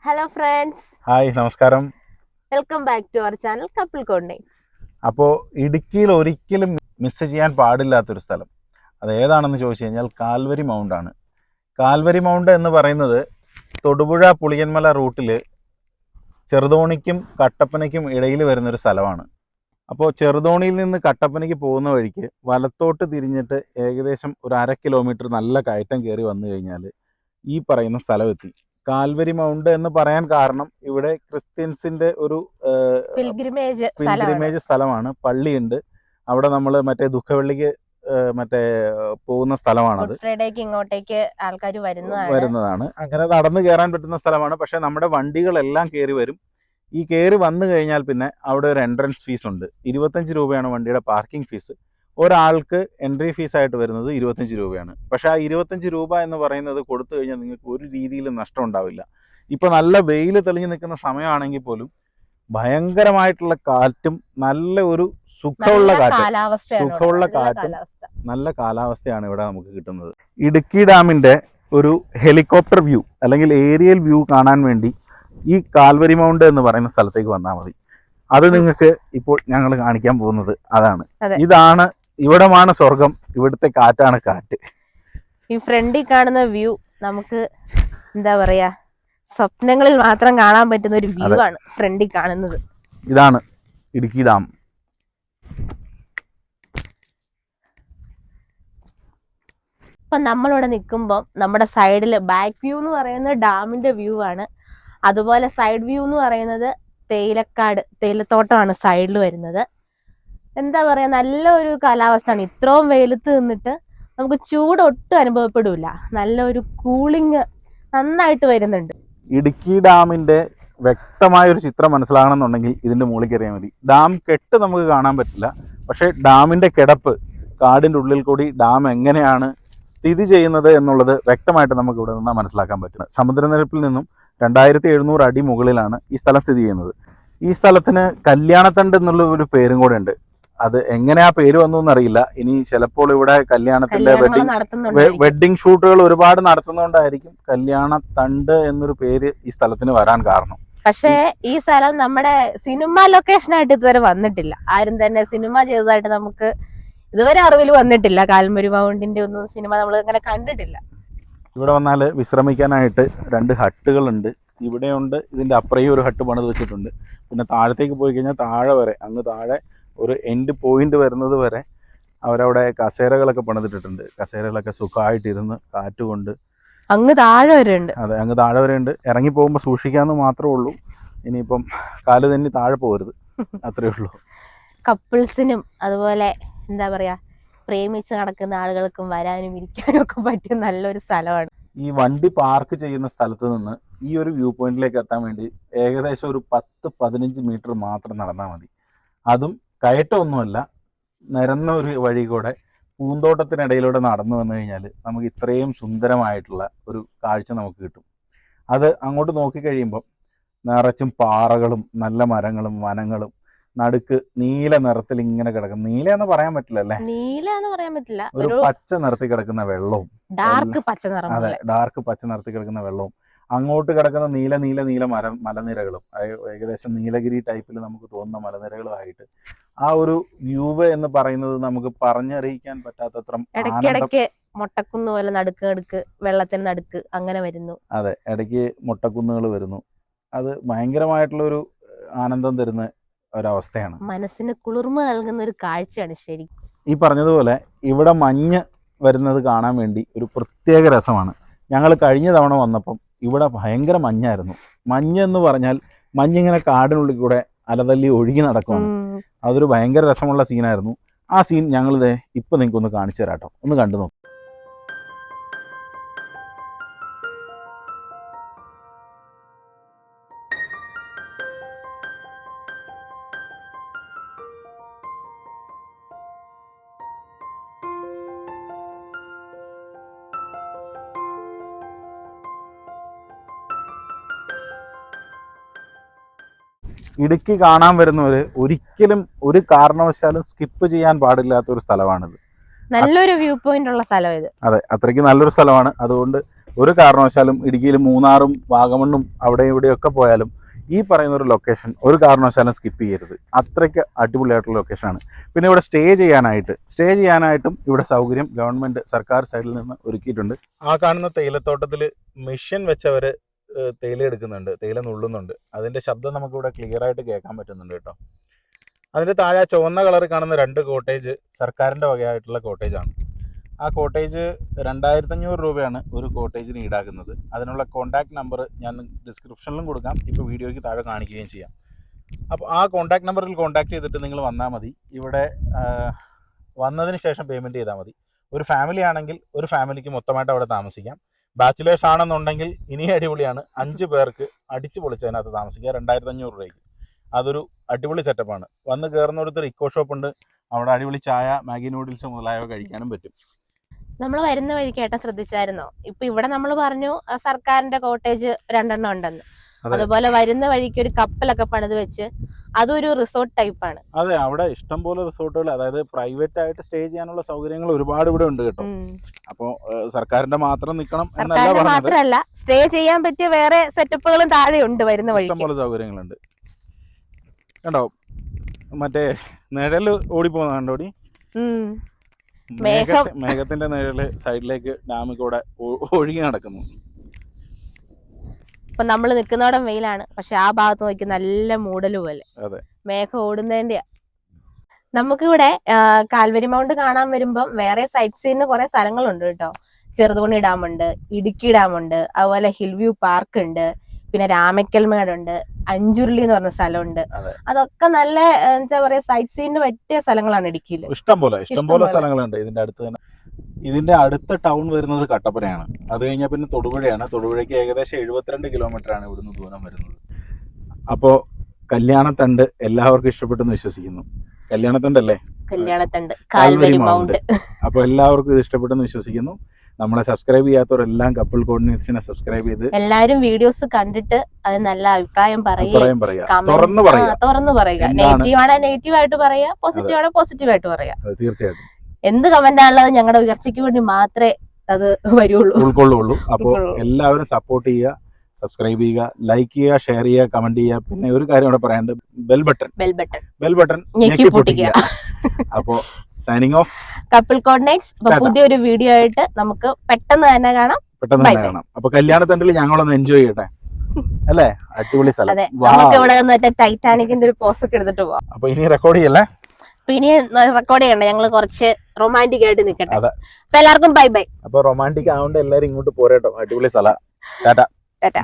Hello friends, hi നമസ്കാരം. Welcome back to our channel couple coordinates. അപ്പോൾ ഇടുക്കിയിൽ ഒരിക്കലും മിസ് ചെയ്യാൻ പാടില്ലാത്തൊരു സ്ഥലം അത് ഏതാണെന്ന് ചോദിച്ചു കഴിഞ്ഞാൽ കാൽവരി മൗണ്ട് ആണ്. കാൽവരി മൗണ്ട് എന്ന് പറയുന്നത് തൊടുപുഴ പുളിയന്മല റൂട്ടിൽ ചെറുതോണിക്കും കട്ടപ്പനയ്ക്കും ഇടയിൽ വരുന്നൊരു സ്ഥലമാണ്. അപ്പോൾ ചെറുതോണിയിൽ നിന്ന് കട്ടപ്പനയ്ക്ക് പോകുന്ന വഴിക്ക് വലത്തോട്ട് തിരിഞ്ഞിട്ട് ഏകദേശം ഒരു 1/2 കിലോമീറ്റർ നല്ല കയറ്റം കയറി വന്നു കഴിഞ്ഞാൽ ഈ പറയുന്ന സ്ഥലം എത്തി. കാൽവരി മൗണ്ട് എന്ന് പറയാൻ കാരണം ഇവിടെ ക്രിസ്ത്യൻസിന്റെ ഒരു പിൽഗ്രിമേജ് സ്ഥലമാണ്. പള്ളിയുണ്ട് അവിടെ. നമ്മൾ മറ്റേ ദുഃഖവെള്ളിക്ക് മറ്റേ പോകുന്ന സ്ഥലമാണത്. ഇങ്ങോട്ടേക്ക് ആൾക്കാർ വരുന്നതാണ്. അങ്ങനെ നടന്നു കയറാൻ പറ്റുന്ന സ്ഥലമാണ്. പക്ഷെ നമ്മുടെ വണ്ടികളെല്ലാം കയറി വരും. ഈ കയറി വന്നു കഴിഞ്ഞാൽ പിന്നെ അവിടെ ഒരു എൻട്രൻസ് ഫീസ് ഉണ്ട്. 25 രൂപയാണ് വണ്ടിയുടെ പാർക്കിംഗ് ഫീസ്. ഒരാൾക്ക് എൻട്രി ഫീസായിട്ട് വരുന്നത് 25 രൂപയാണ്. പക്ഷേ ആ 25 രൂപ എന്ന് പറയുന്നത് കൊടുത്തു കഴിഞ്ഞാൽ നിങ്ങൾക്ക് ഒരു രീതിയിലും നഷ്ടം ഉണ്ടാവില്ല. ഇപ്പോൾ നല്ല വെയിൽ തെളിഞ്ഞു നിൽക്കുന്ന സമയമാണെങ്കിൽ പോലും ഭയങ്കരമായിട്ടുള്ള കാറ്റും നല്ല ഒരു സുഖമുള്ള കാറ്റും നല്ല കാലാവസ്ഥയാണ് ഇവിടെ നമുക്ക് കിട്ടുന്നത്. ഇടുക്കി ഡാമിൻ്റെ ഒരു ഹെലികോപ്റ്റർ വ്യൂ അല്ലെങ്കിൽ ഏരിയൽ വ്യൂ കാണാൻ വേണ്ടി ഈ കാൽവരി മൗണ്ട് എന്ന് പറയുന്ന സ്ഥലത്തേക്ക് വന്നാൽ മതി. അത് നിങ്ങൾക്ക് ഇപ്പോൾ ഞങ്ങൾ കാണിക്കാൻ പോകുന്നത് അതാണ്. ഇതാണ്, ഇവിടമാണ് സ്വർഗം. ഇവിടുത്തെ കാറ്റാണ് കാറ്റ്. ഈ ഫ്രണ്ടിൽ കാണുന്ന വ്യൂ നമുക്ക് എന്താ പറയാ, സ്വപ്നങ്ങളിൽ മാത്രം കാണാൻ പറ്റുന്ന ഒരു വ്യൂ ആണ് ഫ്രണ്ടിൽ കാണുന്നത്. ഇതാണ് ഇടുക്കി ഡാം. ഇപ്പൊ നമ്മളിവിടെ നിൽക്കുമ്പോൾ നമ്മുടെ സൈഡിൽ ബാക്ക് വ്യൂ എന്ന് പറയുന്നത് ഡാമിന്റെ വ്യൂ ആണ്. അതുപോലെ സൈഡ് വ്യൂ എന്ന് പറയുന്നത് തേയിലത്തോട്ടമാണ് സൈഡിൽ വരുന്നത്. എന്താ പറയാ, നല്ലൊരു കാലാവസ്ഥയാണ്. ഇത്രയും വെയിലത്ത് നിന്നിട്ട് നമുക്ക് ചൂട് ഒട്ടും അനുഭവപ്പെടില്ല. നല്ലൊരു കൂളിങ് നന്നായിട്ട് വരുന്നുണ്ട്. ഇടുക്കി ഡാമിന്റെ വ്യക്തമായ ഒരു ചിത്രം മനസ്സിലാകണമെന്നുണ്ടെങ്കിൽ ഇതിന്റെ മുകളിൽ കയറിയാൽ മതി. ഡാം കെട്ട് നമുക്ക് കാണാൻ പറ്റില്ല, പക്ഷേ ഡാമിന്റെ കിടപ്പ്, കാടിന്റെ ഉള്ളിൽ കൂടി ഡാം എങ്ങനെയാണ് സ്ഥിതി ചെയ്യുന്നത് എന്നുള്ളത് വ്യക്തമായിട്ട് നമുക്ക് ഇവിടെ നിന്നാൽ മനസ്സിലാക്കാൻ പറ്റുന്നത്. സമുദ്രനിരപ്പിൽ നിന്നും 2700 അടി മുകളിലാണ് ഈ സ്ഥലം സ്ഥിതി ചെയ്യുന്നത്. ഈ സ്ഥലത്തിന് കല്യാണത്തണ്ട് എന്നുള്ള ഒരു പേരും കൂടെ ഉണ്ട്. അത് എങ്ങനെ ആ പേര് വന്നു എന്നറിയില്ല. ഇനി ചിലപ്പോൾ ഇവിടെ കല്യാണത്തിന്റെ വെഡിങ് ഷൂട്ടുകൾ ഒരുപാട് നടത്തുന്നതുകൊണ്ടായിരിക്കും കല്യാണത്തണ്ട് എന്നൊരു പേര് ഈ സ്ഥലത്തിന് വരാൻ കാരണം. പക്ഷേ ഈ സ്ഥലം നമ്മുടെ സിനിമ ലൊക്കേഷനായിട്ട് ഇതുവരെ വന്നിട്ടില്ല. ആരും തന്നെ സിനിമ ചെയ്തതായിട്ട് നമുക്ക് ഇതുവരെ അറിവിൽ വന്നിട്ടില്ല. കാൽവരി മൗണ്ടിന്റെ ഒന്നും സിനിമ നമ്മൾ അങ്ങനെ കണ്ടിട്ടില്ല. ഇവിടെ വന്നാൽ വിശ്രമിക്കാനായിട്ട് 2 ഹട്ടുകളുണ്ട്. ഇവിടെയുണ്ട്, ഇതിന്റെ അപ്പുറയും ഒരു ഹട്ട് പണിത് വെച്ചിട്ടുണ്ട്. പിന്നെ താഴത്തേക്ക് പോയി കഴിഞ്ഞാൽ താഴെ വരെ, അങ്ങ് താഴെ ഒരു എൻഡ് പോയിന്റ് വരുന്നത് വരെ അവരവിടെ കസേരകളൊക്കെ പണിതിട്ടിട്ടുണ്ട്. കസേരകളൊക്കെ സുഖമായിട്ടിരുന്ന് കാറ്റുകൊണ്ട് അങ്ങ് താഴെ വരെ ഉണ്ട്. അതെ, അങ്ങ് താഴെ വരെ ഉണ്ട്. ഇറങ്ങി പോകുമ്പോൾ സൂക്ഷിക്കാമെന്ന് മാത്രമേ ഉള്ളൂ. ഇനിയിപ്പം കാല് തന്നെ താഴെ പോകരുത്, അത്രേ ഉള്ളൂ. കപ്പിൾസിനും അതുപോലെ എന്താ പറയാ, പ്രേമിച്ച് നടക്കുന്ന ആളുകൾക്കും വരാനും ഇരിക്കാനും ഒക്കെ പറ്റിയ നല്ലൊരു സ്ഥലമാണ്. ഈ വണ്ടി പാർക്ക് ചെയ്യുന്ന സ്ഥലത്ത് നിന്ന് ഈ ഒരു വ്യൂ പോയിന്റിലേക്ക് എത്താൻ വേണ്ടി ഏകദേശം ഒരു 10-15 മീറ്റർ മാത്രം നടന്നാൽ മതി. അതും കയറ്റമൊന്നുമല്ല, നിരന്ന ഒരു വഴി കൂടെ പൂന്തോട്ടത്തിനിടയിലൂടെ നടന്നു വന്നു കഴിഞ്ഞാൽ നമുക്ക് ഇത്രയും സുന്ദരമായിട്ടുള്ള ഒരു കാഴ്ച നമുക്ക് കിട്ടും. അത് അങ്ങോട്ട് നോക്കിക്കഴിയുമ്പം നിറച്ചും പാറകളും നല്ല മരങ്ങളും വനങ്ങളും, നടുക്ക് നീല നിറത്തിൽ ഇങ്ങനെ കിടക്കുന്ന, നീല എന്ന് പറയാൻ പറ്റില്ല അല്ലേ, നീല എന്ന് പറയാൻ പറ്റില്ല, ഒരു പച്ച നിറത്തിൽ കിടക്കുന്ന വെള്ളവും, ഡാർക്ക് പച്ച നിറം. അതെ, ഡാർക്ക് പച്ച നിറത്തിൽ കിടക്കുന്ന വെള്ളവും, അങ്ങോട്ട് കിടക്കുന്ന നീല മലനിരകളും, ഏകദേശം നീലഗിരി ടൈപ്പിൽ നമുക്ക് തോന്നുന്ന മലനിരകളുമായിട്ട് ആ ഒരു വ്യൂ എന്ന് പറയുന്നത് നമുക്ക് പറഞ്ഞറിയിക്കാൻ പറ്റാത്തത്ര ഇടയ്ക്കിടയ്ക്ക് മൊട്ടക്കുന്ന് പോലെ നടുക്ക് വെള്ളത്തിന് നടുക്ക് അങ്ങനെ വരുന്നു. അതെ, ഇടയ്ക്ക് മൊട്ടക്കുന്നുകൾ വരുന്നു. അത് ഭയങ്കരമായിട്ടുള്ള ഒരു ആനന്ദം തരുന്ന ഒരവസ്ഥയാണ്. മനസ്സിന് കുളിർമ നൽകുന്ന ഒരു കാഴ്ചയാണ്. ശരി, ഈ പറഞ്ഞതുപോലെ ഇവിടെ മഞ്ഞ് വരുന്നത് കാണാൻ വേണ്ടി ഒരു പ്രത്യേക രസമാണ്. ഞങ്ങൾ കഴിഞ്ഞ തവണ വന്നപ്പം ഇവിടെ ഭയങ്കര മഞ്ഞായിരുന്നു. മഞ്ഞ് എന്ന് പറഞ്ഞാൽ മഞ്ഞിങ്ങനെ കാടിനുള്ളിൽ കൂടെ അലതല്ലി ഒഴുകി നടക്കുകയാണ്. അതൊരു ഭയങ്കര രസമുള്ള സീനായിരുന്നു. ആ സീൻ ഞങ്ങളിത് ഇപ്പം നിങ്ങൾക്കൊന്ന് കാണിച്ചു തരാട്ടോ, ഒന്ന് കണ്ടു നോക്കും. ഇടുക്കി കാണാൻ വരുന്നവർ ഒരിക്കലും ഒരു കാരണവശാലും സ്കിപ്പ് ചെയ്യാൻ പാടില്ലാത്ത ഒരു സ്ഥലമാണിത്. നല്ലൊരു വ്യൂ പോയിന്റ് ഉള്ള സ്ഥലം ഇത്. അതെ, അത്രയ്ക്ക് നല്ലൊരു സ്ഥലമാണ്. അതുകൊണ്ട് ഒരു കാരണവശാലും ഇടുക്കിയിൽ മൂന്നാറും വാഗമണ്ണും അവിടെ ഇവിടെയൊക്കെ പോയാലും ഈ പറയുന്ന ഒരു ലൊക്കേഷൻ ഒരു കാരണവശാലും സ്കിപ്പ് ചെയ്യരുത്. അത്രയ്ക്ക് അടിപൊളിയായിട്ടുള്ള ലൊക്കേഷനാണ്. പിന്നെ ഇവിടെ സ്റ്റേ ചെയ്യാനായിട്ടും ഇവിടെ സൗകര്യം ഗവൺമെൻറ് സർക്കാർ സൈഡിൽ നിന്ന് ഒരുക്കിയിട്ടുണ്ട്. ആ കാണുന്ന തേയിലത്തോട്ടത്തിൽ മെഷീൻ വെച്ചവർ തേയില എടുക്കുന്നുണ്ട്, തേയില നുള്ളുന്നുണ്ട്. അതിൻ്റെ ശബ്ദം നമുക്കിവിടെ ക്ലിയർ ആയിട്ട് കേൾക്കാൻ പറ്റുന്നുണ്ട് കേട്ടോ. അതിൻ്റെ താഴെ ചുവന്ന കളർ കാണുന്ന 2 കോട്ടേജ് സർക്കാരിൻ്റെ വകയായിട്ടുള്ള കോട്ടേജാണ്. ആ കോട്ടേജ് 2500 രൂപയാണ് ഒരു കോട്ടേജിന് ഈടാക്കുന്നത്. അതിനുള്ള കോൺടാക്ട് നമ്പർ ഞാൻ ഡിസ്ക്രിപ്ഷനിലും കൊടുക്കാം, ഇപ്പോൾ വീഡിയോയ്ക്ക് താഴെ കാണിക്കുകയും ചെയ്യാം. അപ്പോൾ ആ കോൺടാക്ട് നമ്പറിൽ കോൺടാക്ട് ചെയ്തിട്ട് നിങ്ങൾ വന്നാൽ മതി. ഇവിടെ വന്നതിന് ശേഷം പേയ്മെൻറ്റ് ചെയ്താൽ മതി. ഒരു ഫാമിലി ആണെങ്കിൽ ഒരു ഫാമിലിക്ക് മൊത്തമായിട്ട് അവിടെ താമസിക്കാം. ബാച്ചിലേഴ്സ് ആണെന്നുണ്ടെങ്കിൽ ഇനി അടിപൊളിയാണ്, 5 പേർക്ക് അടിച്ചു പൊളിച്ചതിനകത്ത് താമസിക്കുക 2500 രൂപയ്ക്ക്. അതൊരു അടിപൊളി സെറ്റപ്പാണ്. വന്ന് കയറുന്നിടത്തൊരു ഇക്കോ ഷോപ്പ് ഉണ്ട്, അവിടെ അടിപൊളി ചായ, മാഗി നൂഡിൽസ് മുതലായവ കഴിക്കാനും പറ്റും. നമ്മൾ വരുന്ന വഴി കേട്ടാ ശ്രദ്ധിച്ചായിരുന്നോ? ഇപ്പൊ ഇവിടെ നമ്മൾ പറഞ്ഞു സർക്കാരിന്റെ കോട്ടേജ് 2 ഉണ്ടെന്ന്. അതുപോലെ വരുന്ന വഴിക്ക് ഒരു കപ്പലൊക്കെ പണിത് വെച്ച് അതൊരു റിസോർട്ട് ടൈപ്പാണ്. അതെ, അവിടെ ഇഷ്ടംപോലെ റിസോർട്ടുകൾ, അതായത് പ്രൈവറ്റ് ആയിട്ട് സ്റ്റേ ചെയ്യാനുള്ള സൗകര്യങ്ങൾ ഒരുപാട് ഇവിടെ ഉണ്ട് കേട്ടോ. അപ്പോ സർക്കാരിന്റെ മാത്രം നിൽക്കണം എന്നല്ല, മാത്രമല്ല സ്റ്റേ ചെയ്യാൻ പറ്റിയ വേറെ സെറ്റപ്പുകളും താഴെ ഉണ്ട്. വരുന്ന വഴി ഇഷ്ടംപോലെ സൗകര്യങ്ങളുണ്ട് കണ്ടോ. മറ്റേ നിഴല് ഓടിപ്പോകുന്ന കണ്ടോടി, മേഘത്തിന്റെ നിഴല് സൈഡിലേക്ക് ഡാമിൽ കൂടെ ഒഴുകി നടക്കുന്നു. ഇപ്പൊ നമ്മൾ നിൽക്കുന്നോടം വെയിലാണ്, പക്ഷെ ആ ഭാഗത്ത് നോക്കി നല്ല മൂടല് പോലെ. മേഘം ഓടുന്നതിന്റെ. നമുക്കിവിടെ കാൽവരി മൗണ്ട് കാണാൻ വരുമ്പം വേറെ സൈറ്റ് സീന് കുറെ സ്ഥലങ്ങളുണ്ട് കേട്ടോ. ചെറുതോണി ഡാം ഉണ്ട്, ഇടുക്കി ഡാം ഉണ്ട്, അതുപോലെ ഹിൽ വ്യൂ പാർക്ക് ഉണ്ട്, പിന്നെ രാമക്കൽമേടുണ്ട്, അഞ്ചുരുളി എന്ന് പറഞ്ഞ സ്ഥലമുണ്ട്. അതൊക്കെ നല്ല എന്താ പറയാ സൈറ്റ് സീനിന് പറ്റിയ സ്ഥലങ്ങളാണ് ഇടുക്കിയിൽ. ഇഷ്ടംപോലെ സ്ഥലങ്ങളുണ്ട് ഇതിന്റെ അടുത്ത് തന്നെ. ഇതിന്റെ അടുത്ത ടൗൺ വരുന്നത് കട്ടപ്പനയാണ്. അത് കഴിഞ്ഞാൽ പിന്നെ തൊടുപുഴയാണ്. തൊടുപുഴയ്ക്ക് ഏകദേശം 72 കിലോമീറ്റർ ആണ് ഇവിടുന്ന് ദൂരം വരുന്നത്. അപ്പോ കല്യാണത്തണ്ട് എല്ലാവർക്കും ഇഷ്ടപ്പെട്ടെന്ന് വിശ്വസിക്കുന്നു. കല്യാണത്തണ്ടല്ലേ? Kalyanathandu, Calvary mount. അപ്പൊ എല്ലാവർക്കും ഇത് ഇഷ്ടപ്പെട്ടെന്ന് വിശ്വസിക്കുന്നു. നമ്മളെ സബ്സ്ക്രൈബ് ചെയ്യാത്തവരെല്ലാം കപ്പിൾ കോർഡിനേറ്റ്സിനെ സബ്സ്ക്രൈബ് ചെയ്ത് എല്ലാവരും വീഡിയോസ് കണ്ടിട്ട് അത് നല്ല അഭിപ്രായം പറയുക, തുറന്നു പറയുക. നെഗറ്റീവ് ആണ് നെഗറ്റീവ് ആയിട്ട് പറയാ, പോസിറ്റീവ് ആണ് പോസിറ്റീവ് ആയിട്ട് പറയാ. തീർച്ചയായിട്ടും എന്ത് കമന്റ് ആണുള്ളത് ഞങ്ങളുടെ ഉയർച്ചയ്ക്ക് വേണ്ടി മാത്രമേ അത് ഉൾക്കൊള്ളുള്ളൂ. അപ്പോൾ എല്ലാവരും സപ്പോർട്ട് ചെയ്യുക, സബ്സ്ക്രൈബ് ചെയ്യുക, ലൈക്ക് ചെയ്യുക, ഷെയർ ചെയ്യുക, കമന്റ് ചെയ്യുക. പിന്നെ ഒരു കാര്യം കൂടെ പറയാനുണ്ട്, ബെൽ ബട്ടൺ ഞെക്കി പൊട്ടിക്കുക. അപ്പോ സൈനിങ് ഓഫ് കപ്പിൾ കോർഡിനേറ്റ്സ്. പുതിയൊരു വീഡിയോ ആയിട്ട് നമുക്ക് പെട്ടെന്ന് തന്നെ കാണാം. അപ്പൊ കല്യാണത്തണ്ടിൽ ഞങ്ങളൊന്ന് എൻജോയ് ചെയ്യട്ടെ അല്ലേ? അടിപൊളി സ്ഥലം. നമുക്ക് ഇവിടെ നിന്ന് ടൈറ്റാനിക്കിന്റെ ഒരു പോസ് ഒക്കെ എടുത്തിട്ട് പോവാം. അപ്പൊ ഇനി റെക്കോർഡ് ചെയ്യല്ലേ? ഇനി റെക്കോർഡ് ചെയ്യണ്ട, ഞങ്ങൾ കുറച്ച് റൊമാൻറ്റിക് ആയിട്ട് നിൽക്കട്ടെ. അപ്പൊ എല്ലാവർക്കും ബൈ ബൈ. അപ്പൊ റൊമാൻറ്റിക് ആവുകൊണ്ട് എല്ലാരും ഇങ്ങോട്ട് പോരട്ടോ, അടിപൊളി സ്ഥലം. ടാറ്റ.